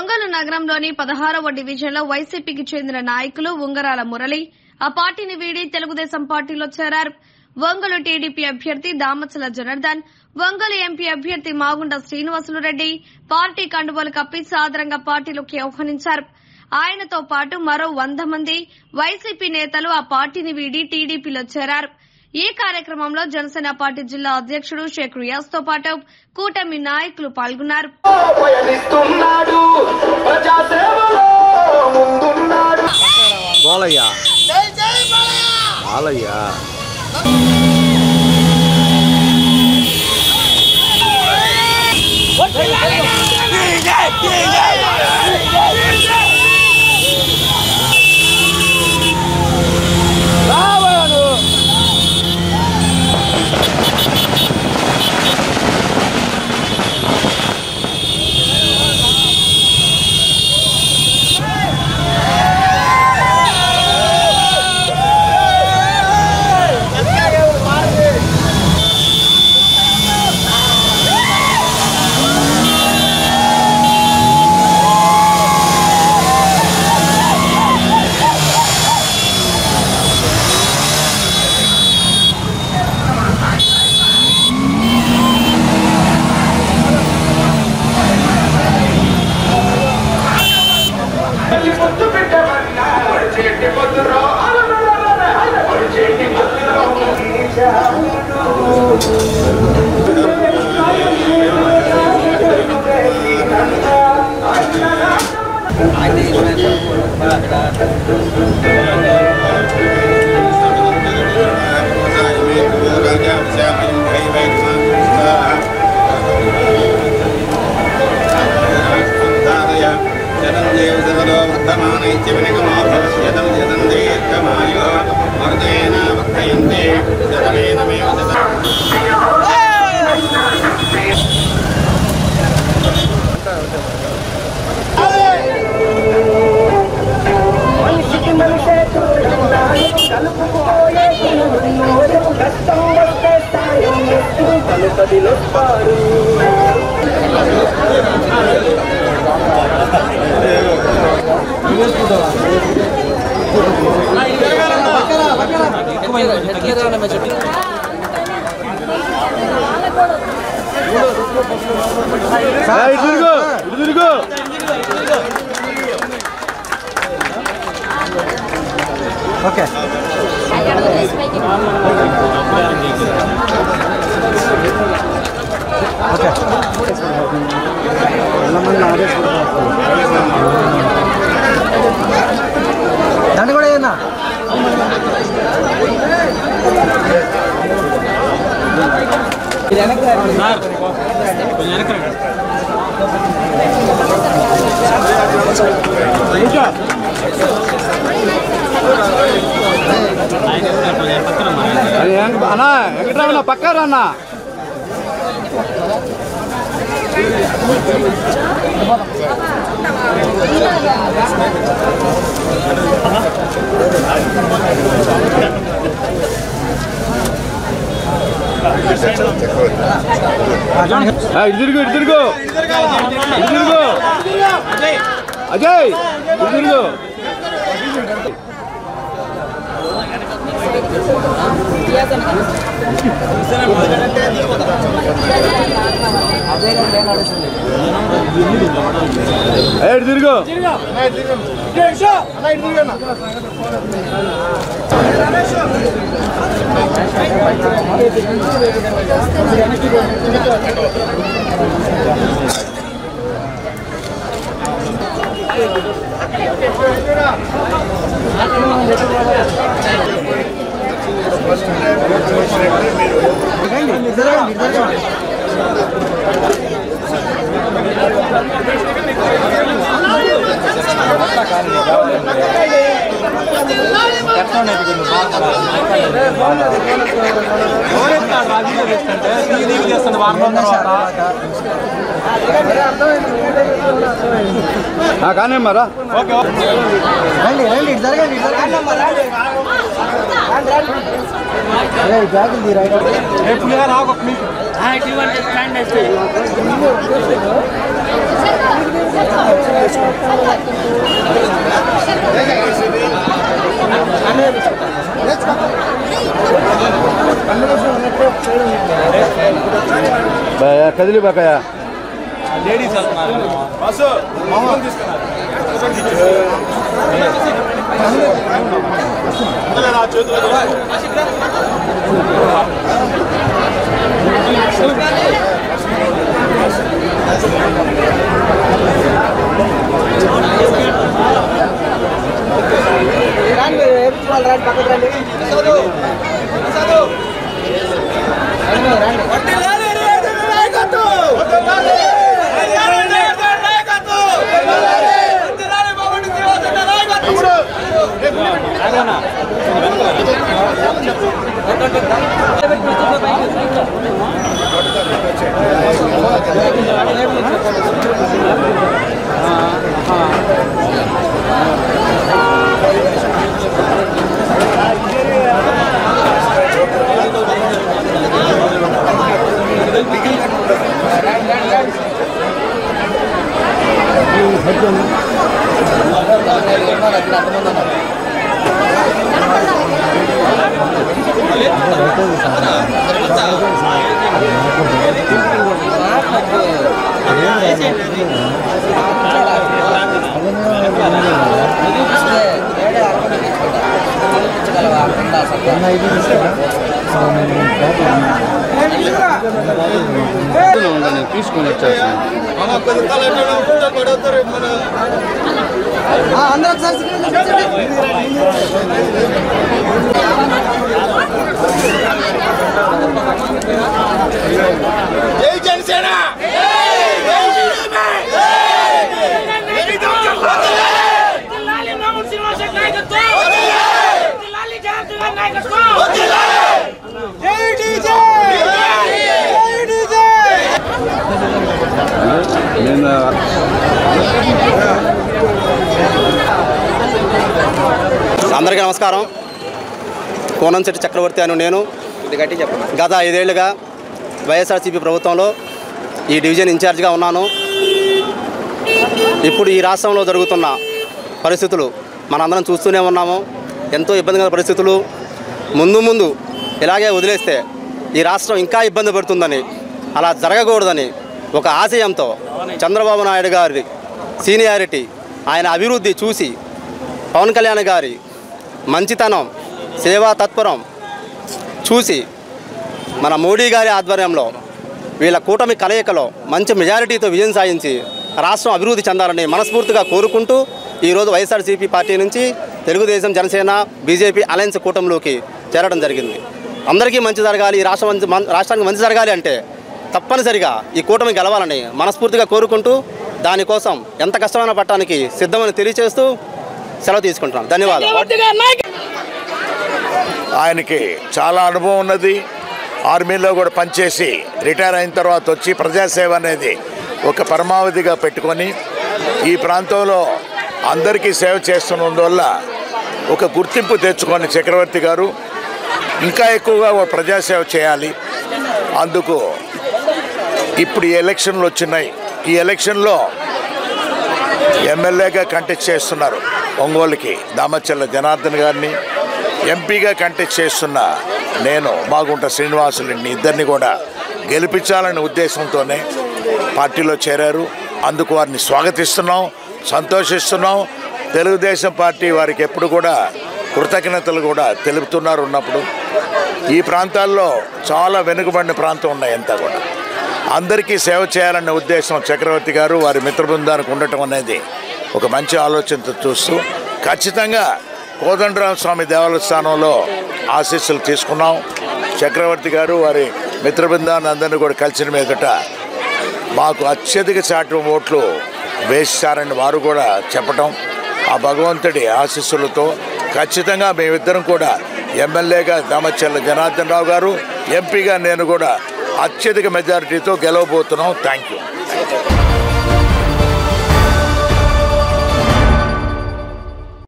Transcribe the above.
ఒంగోలు నగరంలోని 16వ డివిజన్లో వైసీపీకి చెందిన నాయకులు ఉంగరాల మురళి ఆ పార్టీని వీడి తెలుగుదేశం పార్టీలో చేరారు. ఒంగోలు టీడీపీ అభ్యర్థి దామచల జనార్దన్, ఒంగోలు ఎంపీ అభ్యర్థి మాగుంట శ్రీనివాసులు రెడ్డి పార్టీ కండువాలు కప్పి సాదరంగా పార్టీలోకి ఆహ్వానించారు. ఆయనతో పాటు మరో 100 మంది వైసీపీ నేతలు ఆ పార్టీని వీడి టీడీపీలో చేరారు. ఈ కార్యక్రమంలో జనసేన పార్టీ జిల్లా అధ్యక్షుడు షేక్ రియాజ్ తో పాటు కూటమి నాయకులు పాల్గొన్నారు. ఓకే దాన్ని కూడా ఏనా అన్నా వెంకటరామన్న పక్కారా అన్న ఇద్దరుగో అజయ్ ఇద్దరుగో తిరుగు కానీ మరా రండి రండి జరగండి జాగ్రత్త రైట్ కదిలి బాకయా లేడీస్ తీసుకొని వచ్చేస్తాను. జై జనసేన అందరికీ నమస్కారం. కోనంశెట్టి చక్రవర్తి అని నేను గత 5 ఏళ్లుగా వైఎస్ఆర్సీపీ ప్రభుత్వంలో ఈ డివిజన్ ఇన్ఛార్జిగా ఉన్నాను. ఇప్పుడు ఈ రాష్ట్రంలో జరుగుతున్న పరిస్థితులు మనందరం చూస్తూనే ఉన్నాము. ఎంతో ఇబ్బందికర పరిస్థితులు. ముందు ఇలాగే వదిలేస్తే ఈ రాష్ట్రం ఇంకా ఇబ్బంది పడుతుందని, అలా జరగకూడదని ఒక ఆశయంతో చంద్రబాబు నాయుడు గారి సీనియారిటీ, ఆయన అభివృద్ధి చూసి పవన్ కళ్యాణ్ గారి మంచితనం, సేవా తత్పరం చూసి మన మోడీ గారి ఆధ్వర్యంలో వీళ్ళ కూటమి కలయికలో మంచి మెజారిటీతో విజయం సాధించి రాష్ట్రం అభివృద్ధి చెందాలని మనస్ఫూర్తిగా కోరుకుంటూ ఈరోజు వైఎస్ఆర్సీపీ పార్టీ నుంచి తెలుగుదేశం, జనసేన, బీజేపీ అలయన్స్ కూటమిలోకి చేరడం జరిగింది. అందరికీ మంచి జరగాలి, ఈ రాష్ట్రానికి మంచి జరగాలి అంటే తప్పనిసరిగా ఈ కూటమి గెలవాలని మనస్ఫూర్తిగా కోరుకుంటూ దానికోసం ఎంత కష్టమైన పట్టడానికి సిద్ధమని తెలియజేస్తూ సెలవు తీసుకుంటున్నాం. ధన్యవాదాలు. ఆయనకి చాలా అనుభవం ఉన్నది. ఆర్మీలో కూడా పనిచేసి రిటైర్ అయిన తర్వాత వచ్చి ప్రజాసేవ అనేది ఒక పరమావధిగా పెట్టుకొని ఈ ప్రాంతంలో అందరికీ సేవ చేస్తున్నందువల్ల ఒక గుర్తింపు తెచ్చుకొని చక్రవర్తి గారు ఇంకా ఎక్కువగా ప్రజాసేవ చేయాలి. అందుకు ఇప్పుడు ఈ ఎలక్షన్లు వచ్చినాయి. ఈ ఎలక్షన్లో ఎమ్మెల్యేగా కంటెస్ట్ చేస్తున్నారు ఒంగోలుకి దామచర్ల జనార్దన్ గారిని, ఎంపీగా కంటెస్ట్ చేస్తున్న నేను మాగుంట శ్రీనివాసులని ఇద్దరిని కూడా గెలిపించాలనే ఉద్దేశంతోనే పార్టీలో చేరారు. అందుకు వారిని స్వాగతిస్తున్నాం, సంతోషిస్తున్నాం. తెలుగుదేశం పార్టీ వారికి ఎప్పుడు కూడా కృతజ్ఞతలు కూడా తెలుపుతున్నారు. ఉన్నప్పుడు ఈ ప్రాంతాల్లో చాలా వెనుకబడిన ప్రాంతం ఉన్నాయి, అంతా కూడా అందరికీ సేవ చేయాలనే ఉద్దేశం చక్రవర్తి గారు వారి మిత్ర బృందానికి ఉండటం అనేది ఒక మంచి ఆలోచనతో చూస్తూ ఖచ్చితంగా కోదండరామ స్వామి దేవాలయ స్థానంలో ఆశీస్సులు తీసుకున్నాం. చక్రవర్తి గారు వారి మిత్ర బృందాన్ని అందరినీ కూడా కలిసిన మీదట మాకు అత్యధిక శాతం ఓట్లు వేస్తారని వారు కూడా చెప్పటం, ఆ భగవంతుడి ఆశీస్సులతో ఖచ్చితంగా మేమిద్దరం కూడా ఎమ్మెల్యేగా దామచర్ల జనార్దన్ రావు గారు, ఎంపీగా నేను కూడా అత్యధిక మెజారిటీతో గెలవబోతున్నాం. Thank you.